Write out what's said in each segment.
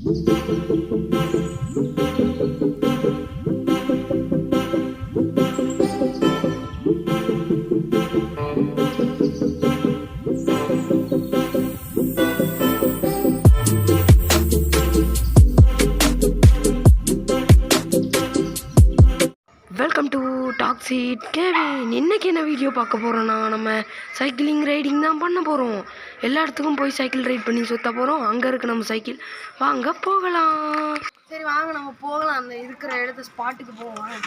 Welcome to taxi Gavin. இன்னைக்கு என்ன video பார்க்க போகிறோன்னா, நம்ம சைக்கிளிங் ரைடிங் தான் பண்ண போகிறோம். எல்லா இடத்துக்கும் போய் சைக்கிள் ரைட் பண்ணி சுற்ற போகிறோம். அங்கே இருக்கு நம்ம சைக்கிள், வாங்க போகலாம். சரி வாங்க நம்ம போகலாம், அந்த இருக்கிற இடத்த ஸ்பாட்டுக்கு போவோம்.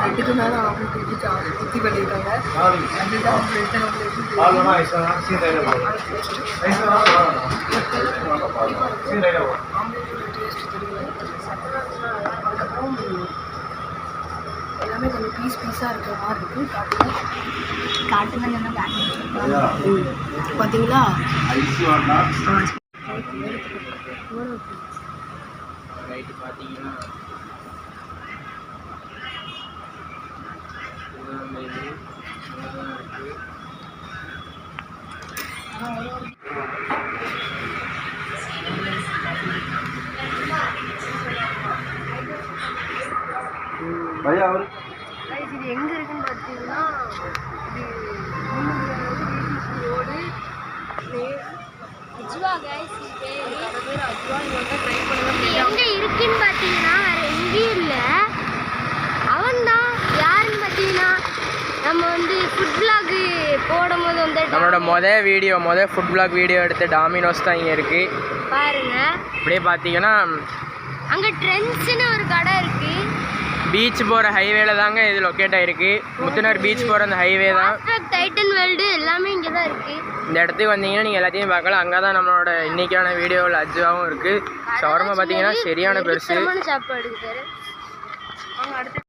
ரெண்டுக்கு மேலே அவங்க சுற்றி பண்ணியிருக்காங்க. எல்லாமே கொஞ்சம் பீஸாக இருக்கிற மாதிரி இருக்குது. காட்டுங்க பார்த்தீங்களா? ரைட்டு பார்த்தீங்கன்னா இது எங்கே இருக்குன்னு பார்த்தீங்கன்னா, ரோடு எங்கே இருக்குன்னு பார்த்தீங்கன்னா வேறு எங்கேயும் இல்லை. அவன் தான் யாருன்னு பார்த்தீங்கன்னா, நம்ம வந்து ஃபுட் பிளாக் போடும் போது வந்து நம்மளோட ஃபுட் பிளாக் வீடியோ எடுத்த டாமினோஸ் தான் இங்கே இருக்குது பாருங்க. அப்படியே பார்த்தீங்கன்னா அங்கே ட்ரெண்ட்ஸ்னு ஒரு கடை இருக்குது. பீச் போகிற ஹைவேல தாங்க இது லொக்கேட் ஆகிருக்கு. முத்துனர் பீச் போகிற அந்த ஹைவே தான். டைட்டன் வேர்ல்டு எல்லாமே இங்கே தான் இருக்குது. இந்த இடத்துக்கு வந்தீங்கன்னா நீங்கள் எல்லாத்தையும் பார்க்கலாம். அங்கே தான் நம்மளோட இன்றைக்கான வீடியோவில் அஜ்வாவும் இருக்குது. ஷவர்மா பார்த்தீங்கன்னா சரியான பெருசு. சாப்பாடு. அடுத்து